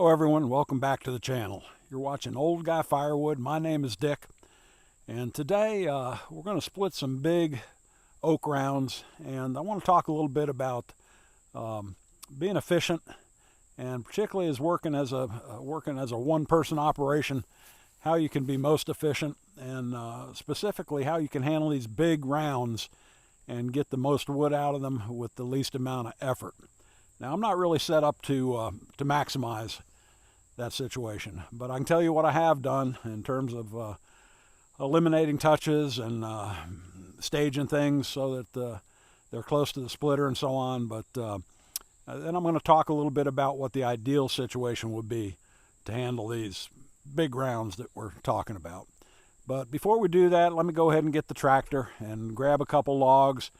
Hello everyone, welcome back to the channel. You're watching Old Guy Firewood. My name is Dick, and today we're going to split some big oak rounds, and I want to talk a little bit about being efficient, and particularly as working as a one-person operation, how you can be most efficient, and specifically how you can handle these big rounds and get the most wood out of them with the least amount of effort. Now, I'm not really set up to maximize that situation, but I can tell you what I have done in terms of eliminating touches and staging things so that they're close to the splitter and so on. But then I'm going to talk a little bit about what the ideal situation would be to handle these big rounds that we're talking about. But before we do that, let me go ahead and get the tractor and grab a couple logs,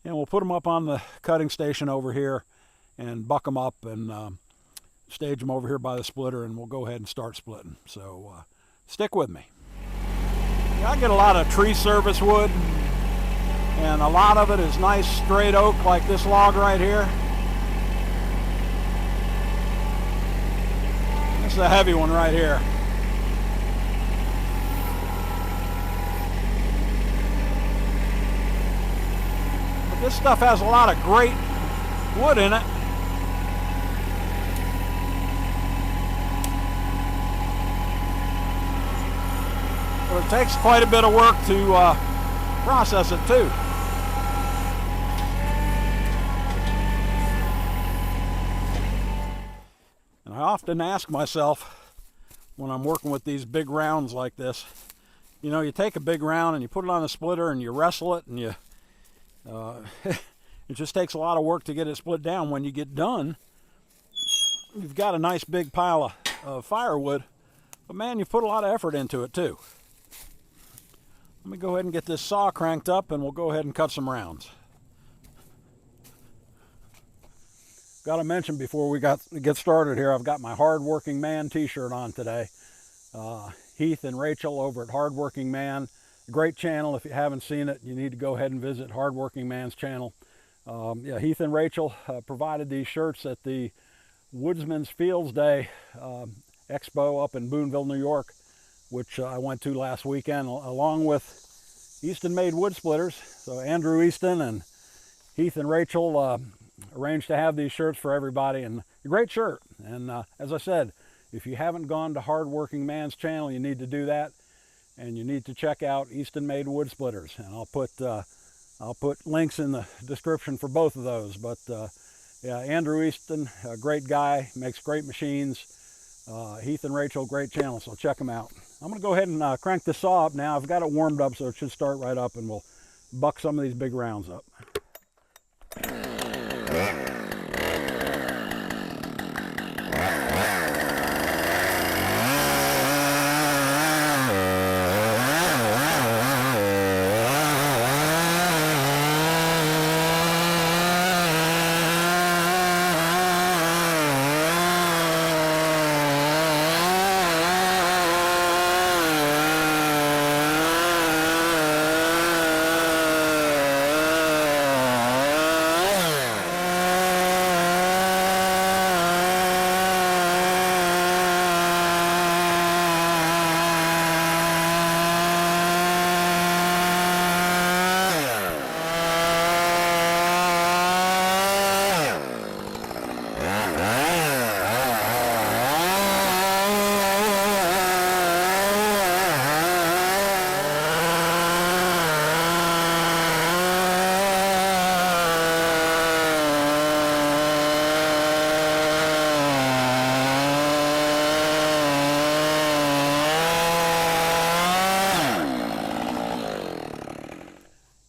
and we'll put them up on the cutting station over here and buck them up and stage them over here by the splitter, and we'll go ahead and start splitting. So stick with me. Yeah, I get a lot of tree service wood, and a lot of it is nice straight oak like this log right here. This is a heavy one right here. But this stuff has a lot of great wood in it. But it takes quite a bit of work to process it too. And I often ask myself when I'm working with these big rounds like this, you know, you take a big round and you put it on the splitter and you wrestle it, and you it just takes a lot of work to get it split down. When you get done, you've got a nice big pile of firewood, but man, you've put a lot of effort into it too. Let me go ahead and get this saw cranked up, and we'll go ahead and cut some rounds. Got to mention before we get started here, I've got my Hard Working Man t-shirt on today. Heath and Rachel over at Hard Working Man, great channel. If you haven't seen it, you need to go ahead and visit Hard Working Man's channel. Yeah, Heath and Rachel provided these shirts at the Woodsman's Fields Day Expo up in Boonville, New York, which I went to last weekend, along with Easton Made Wood Splitters. So Andrew Easton and Heath and Rachel arranged to have these shirts for everybody, and a great shirt. And as I said, if you haven't gone to Hard Working Man's channel, you need to do that, and you need to check out Easton Made Wood Splitters. And I'll put links in the description for both of those. But yeah, Andrew Easton, a great guy, makes great machines. Heath and Rachel, great channel, so check them out. I'm going to go ahead and crank the saw up now. I've got it warmed up, so it should start right up, and we'll buck some of these big rounds up.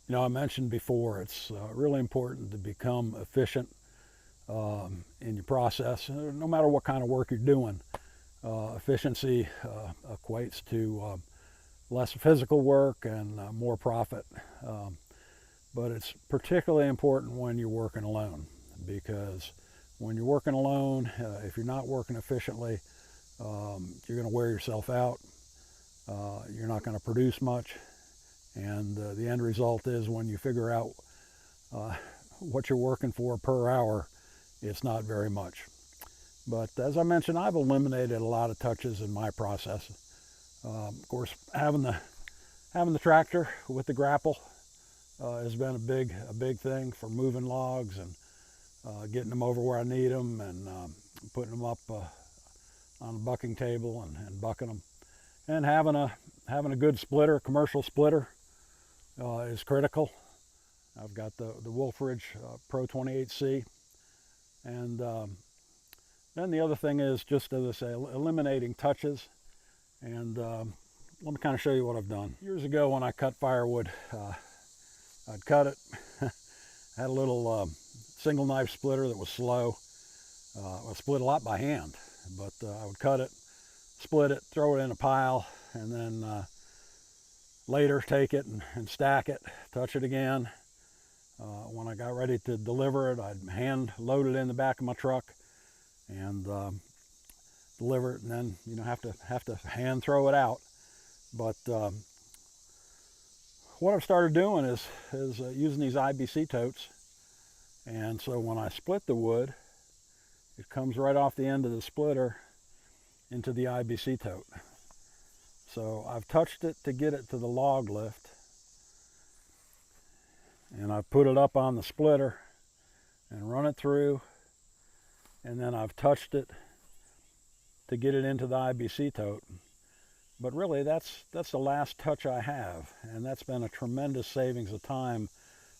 You know, I mentioned before, it's really important to become efficient in your process, no matter what kind of work you're doing. Efficiency equates to less physical work and more profit. But it's particularly important when you're working alone, because when you're working alone, if you're not working efficiently, you're going to wear yourself out. You're not going to produce much. And the end result is, when you figure out what you're working for per hour, it's not very much. But as I mentioned, I've eliminated a lot of touches in my process. Of course, having the tractor with the grapple has been a big thing for moving logs and getting them over where I need them, and putting them up on a bucking table and bucking them. And having a good splitter, commercial splitter, is critical. I've got the Wolfridge Pro 28C, and then the other thing is, just as I say, eliminating touches. And let me kind of show you what I've done. Years ago, when I cut firewood, I'd cut it. Had a little single knife splitter that was slow. I split a lot by hand, but I would cut it, split it, throw it in a pile, and then later take it and stack it, touch it again. When I got ready to deliver it, I'd hand load it in the back of my truck and deliver it, and then have to hand throw it out. But what I've started doing is using these IBC totes, and so when I split the wood, it comes right off the end of the splitter into the IBC tote. So I've touched it to get it to the log lift, and I've put it up on the splitter and run it through, and then I've touched it to get it into the IBC tote. But really, that's the last touch I have, and that's been a tremendous savings of time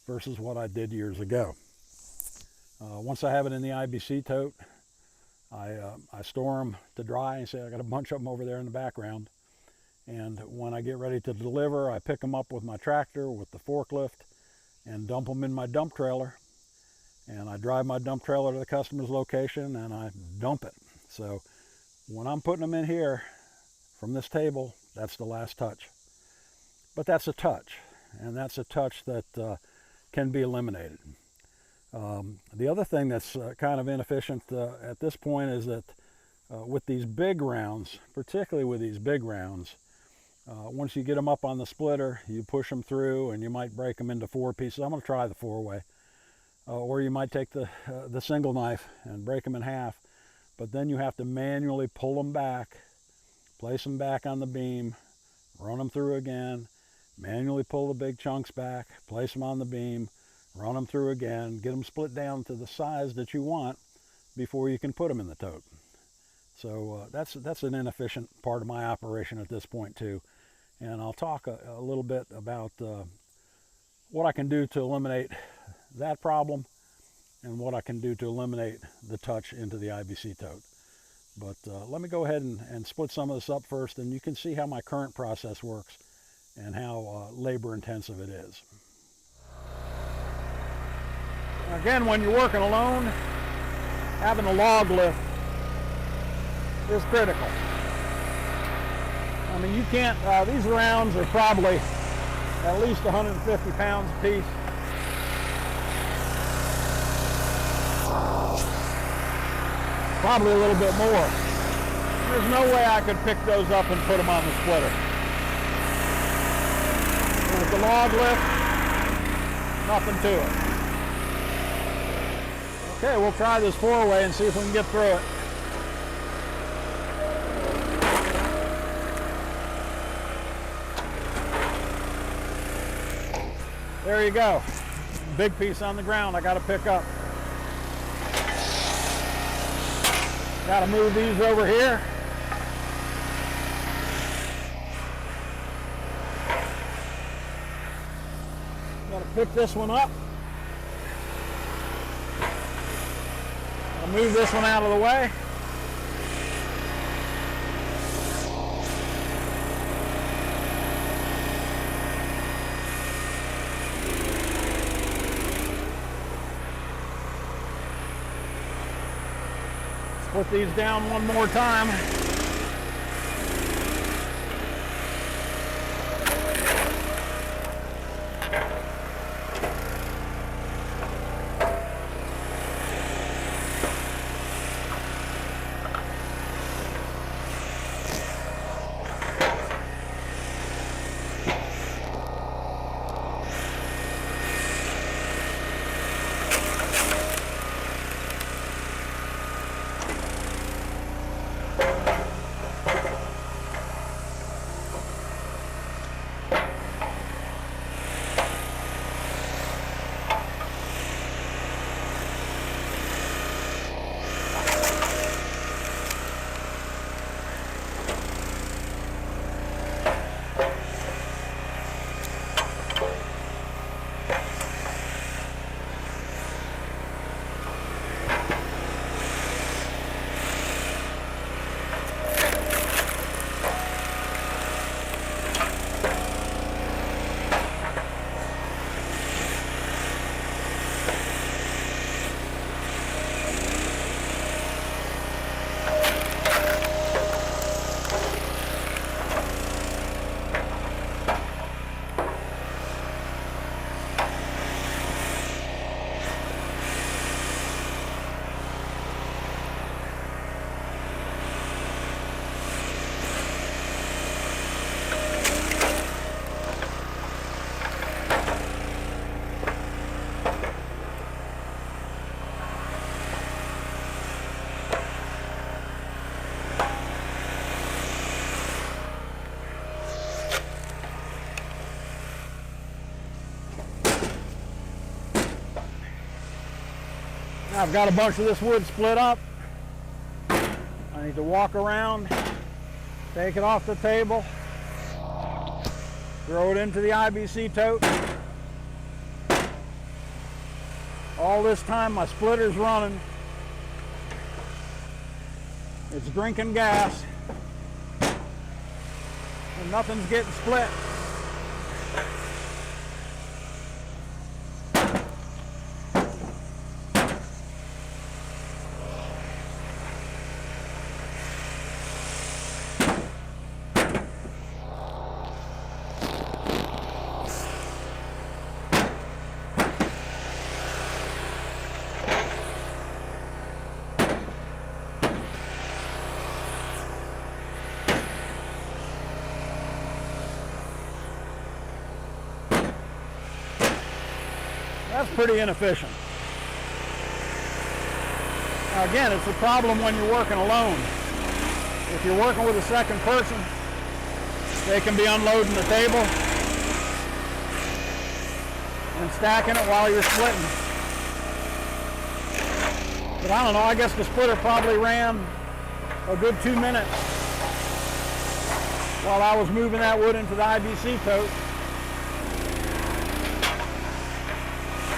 versus what I did years ago. Once I have it in the IBC tote, I store them to dry. And say I got a bunch of them over there in the background, and when I get ready to deliver, I pick them up with my tractor, with the forklift, and dump them in my dump trailer. And I drive my dump trailer to the customer's location and I dump it. So when I'm putting them in here from this table, that's the last touch. But that's a touch, and that's a touch that can be eliminated. The other thing that's kind of inefficient at this point is that with these big rounds, particularly with these big rounds, once you get them up on the splitter, you push them through and you might break them into 4 pieces. I'm going to try the 4-way. Or you might take the single knife and break them in half. But then you have to manually pull them back, place them back on the beam, run them through again, manually pull the big chunks back, place them on the beam, run them through again, get them split down to the size that you want before you can put them in the tote. So that's an inefficient part of my operation at this point too. And I'll talk a little bit about what I can do to eliminate that problem and what I can do to eliminate the touch into the IBC tote. But let me go ahead and split some of this up first, and you can see how my current process works and how labor intensive it is. Again, when you're working alone, having a log lift is critical. I mean, you can't, these rounds are probably at least 150 pounds a piece. Probably a little bit more. There's no way I could pick those up and put them on the splitter. With the log lift, nothing to it. Okay, we'll try this 4-way and see if we can get through it. There you go. Big piece on the ground I got to pick up. Got to move these over here. Got to pick this one up. I'll move this one out of the way. Put these down one more time. I've got a bunch of this wood split up. I need to walk around, take it off the table, throw it into the IBC tote. All this time my splitter's running. It's drinking gas, and nothing's getting split. That's pretty inefficient. Now again, it's a problem when you're working alone. If you're working with a second person, they can be unloading the table and stacking it while you're splitting. But I don't know, I guess the splitter probably ran a good 2 minutes while I was moving that wood into the IBC tote.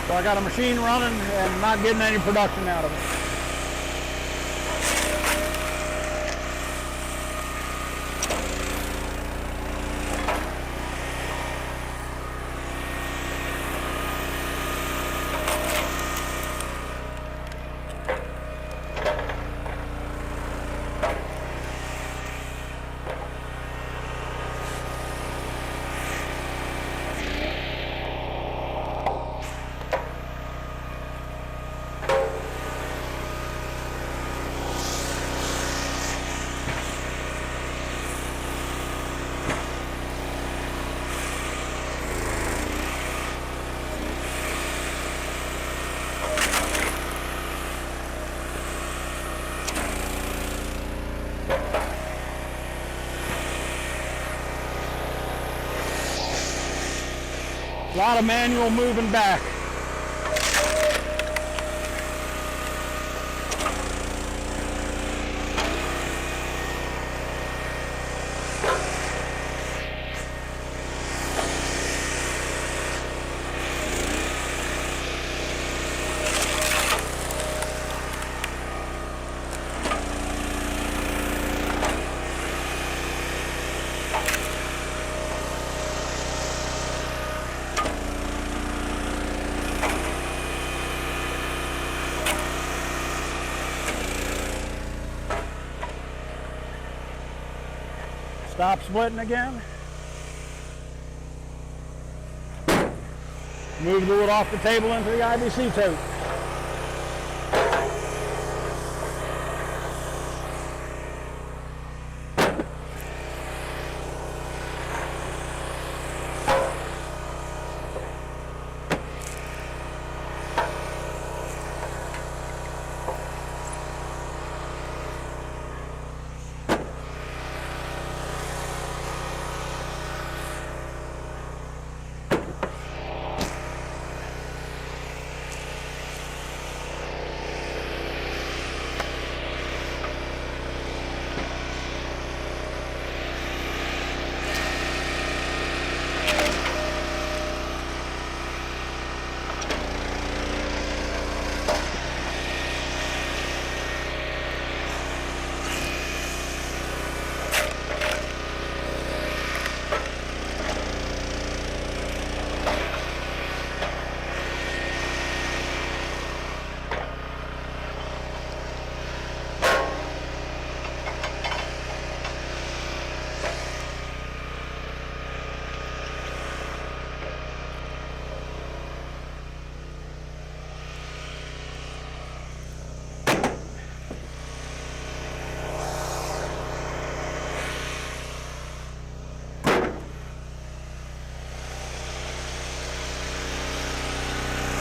So I got a machine running and not getting any production out of it. A lot of manual moving back. Stop splitting again. Move the wood off the table into the IBC tote.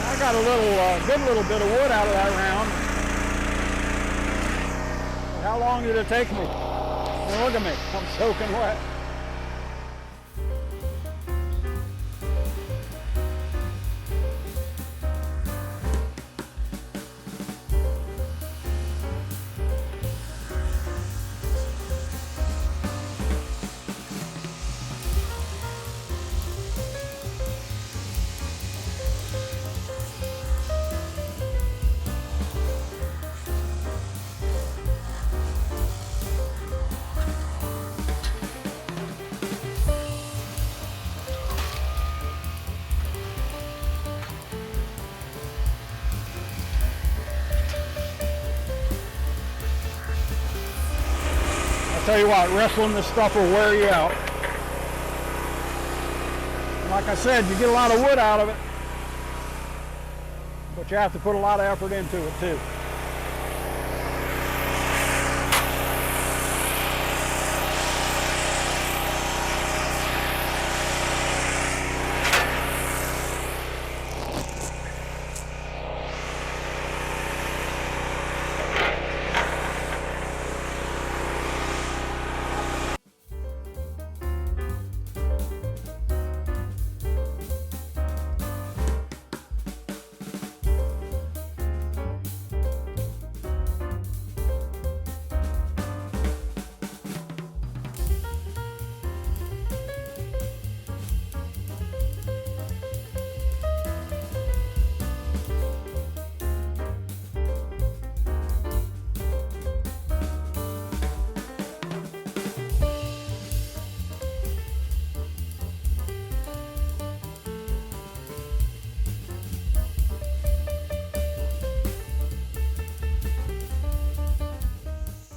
I got a good little bit of wood out of that round. How long did it take me? Well, look at me, I'm soaking wet. Tell you what, wrestling this stuff will wear you out. Like I said, you get a lot of wood out of it, but you have to put a lot of effort into it too.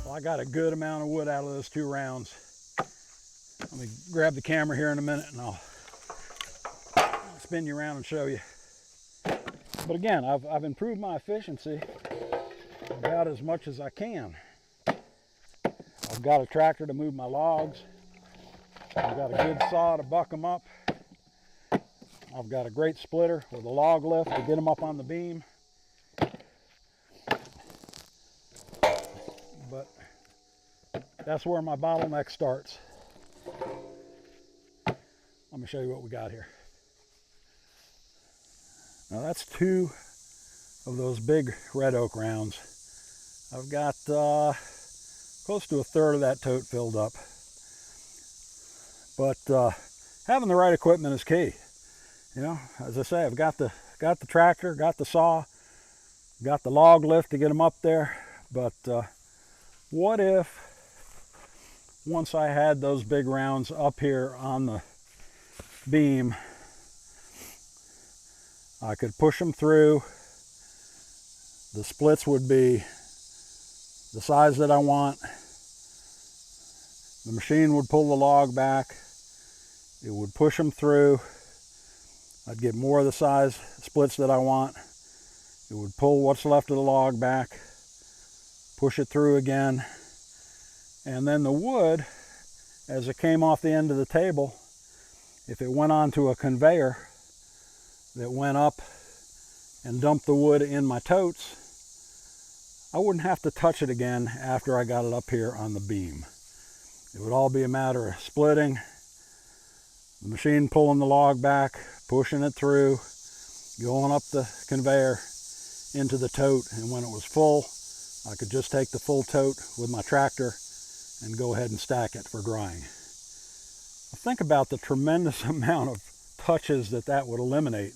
Well, I got a good amount of wood out of those 2 rounds. Let me grab the camera here in a minute and I'll spin you around and show you. But again, I've improved my efficiency about as much as I can. I've got a tractor to move my logs. I've got a good saw to buck them up. I've got a great splitter with a log lift to get them up on the beam. But that's where my bottleneck starts. Let me show you what we got here. Now that's 2 of those big red oak rounds. I've got close to 1/3 of that tote filled up. But having the right equipment is key. You know, as I say, I've got the tractor, got the saw, got the log lift to get them up there. But what if once I had those big rounds up here on the beam, I could push them through. The splits would be the size that I want. The machine would pull the log back. It would push them through. I'd get more of the size splits that I want. It would pull what's left of the log back, push it through again. And then the wood, as it came off the end of the table, if it went onto a conveyor that went up and dumped the wood in my totes, I wouldn't have to touch it again after I got it up here on the beam. It would all be a matter of splitting, the machine pulling the log back, pushing it through, going up the conveyor into the tote, and when it was full, I could just take the full tote with my tractor and go ahead and stack it for drying. Think about the tremendous amount of touches that would eliminate,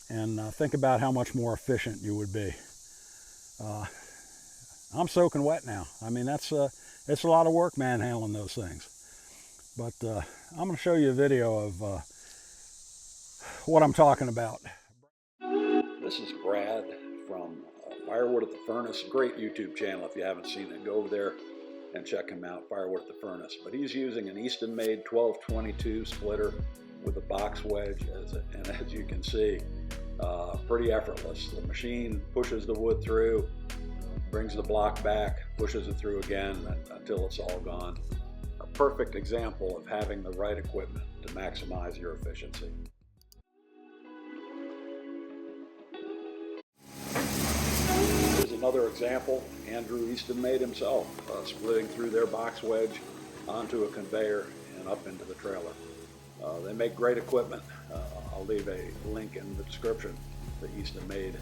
and think about how much more efficient you would be. I'm soaking wet now. I mean, it's a lot of work manhandling those things. But I'm going to show you a video of what I'm talking about. This is Brad from Firewood at the Furnace. Great YouTube channel. If you haven't seen it, go over there and check him out, Firewood at the Furnace. But he's using an Easton-made 1222 splitter with a box wedge, and as you can see, pretty effortless. The machine pushes the wood through, brings the block back, pushes it through again until it's all gone. A perfect example of having the right equipment to maximize your efficiency. Here's another example Andrew Easton made himself, splitting through their box wedge onto a conveyor and up into the trailer. They make great equipment. I'll leave a link in the description. The Easton made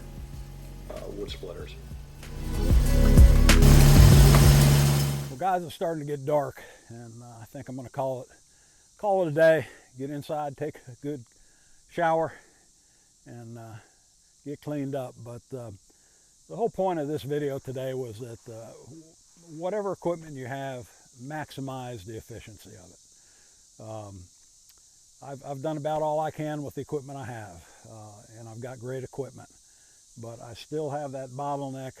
wood splitters. Well, guys, it's starting to get dark, and I think I'm going to call it a day. Get inside, take a good shower, and get cleaned up. But the whole point of this video today was that whatever equipment you have, maximize the efficiency of it. I've done about all I can with the equipment I have, and I've got great equipment, but I still have that bottleneck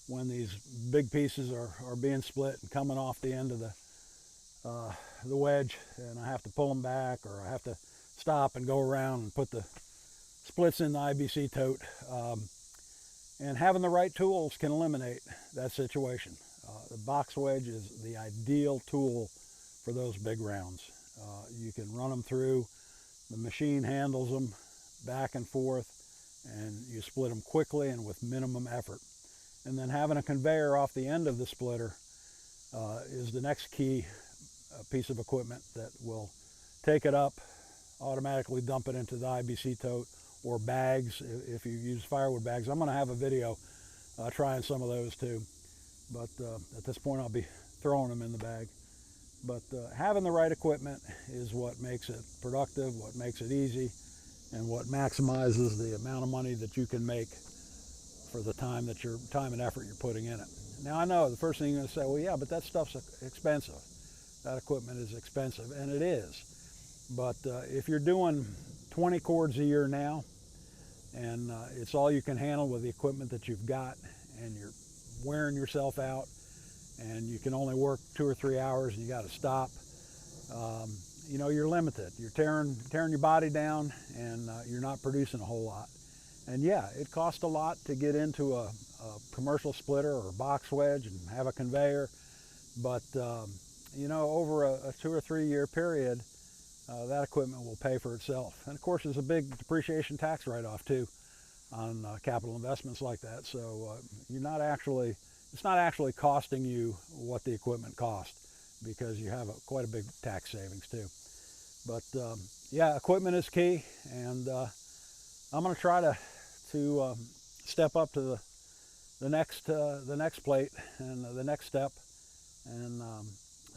when these big pieces are being split and coming off the end of the wedge, and I have to pull them back, or I have to stop and go around and put the splits in the IBC tote. And having the right tools can eliminate that situation. The box wedge is the ideal tool for those big rounds. You can run them through, the machine handles them back and forth, and you split them quickly and with minimum effort. And then having a conveyor off the end of the splitter is the next key piece of equipment that will take it up, automatically dump it into the IBC tote, or bags if you use firewood bags. I'm going to have a video trying some of those too, but at this point I'll be throwing them in the bag. But having the right equipment is what makes it productive, what makes it easy, and what maximizes the amount of money that you can make for the time and effort you're putting in it. Now I know the first thing you're going to say, well, yeah, but that stuff's expensive. That equipment is expensive, and it is. But if you're doing 20 cords a year now, and it's all you can handle with the equipment that you've got, and you're wearing yourself out, and you can only work 2 or 3 hours and you got to stop, you know, you're limited. You're tearing your body down, and you're not producing a whole lot. And yeah, it costs a lot to get into a commercial splitter or box wedge and have a conveyor, but you know, over a 2 or 3 year period, that equipment will pay for itself. And of course, there's a big depreciation tax write-off too on capital investments like that. So it's not actually costing you what the equipment cost, because you have quite a big tax savings too. But yeah, equipment is key, and I'm going to try to step up to the next plate and the next step, and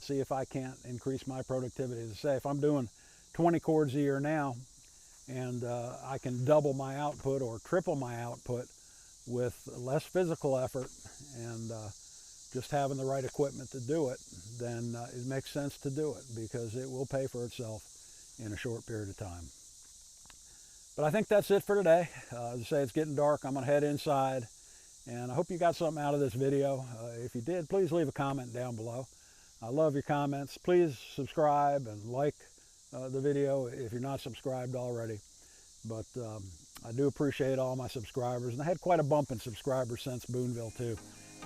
see if I can't increase my productivity. As I say, if I'm doing 20 cords a year now, and I can double my output or triple my output with less physical effort and just having the right equipment to do it, then it makes sense to do it, because it will pay for itself in a short period of time. But I think that's it for today. As I say, it's getting dark. I'm going to head inside, and I hope you got something out of this video. If you did, please leave a comment down below. I love your comments. Please subscribe and like the video if you're not subscribed already. But I do appreciate all my subscribers, and I had quite a bump in subscribers since Boonville too,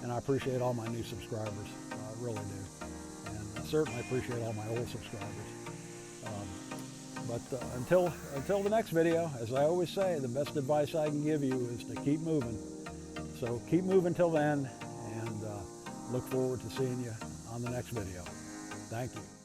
and I appreciate all my new subscribers. I really do, and I certainly appreciate all my old subscribers. But until the next video, as I always say, the best advice I can give you is to keep moving. So keep moving till then, and look forward to seeing you on the next video. Thank you.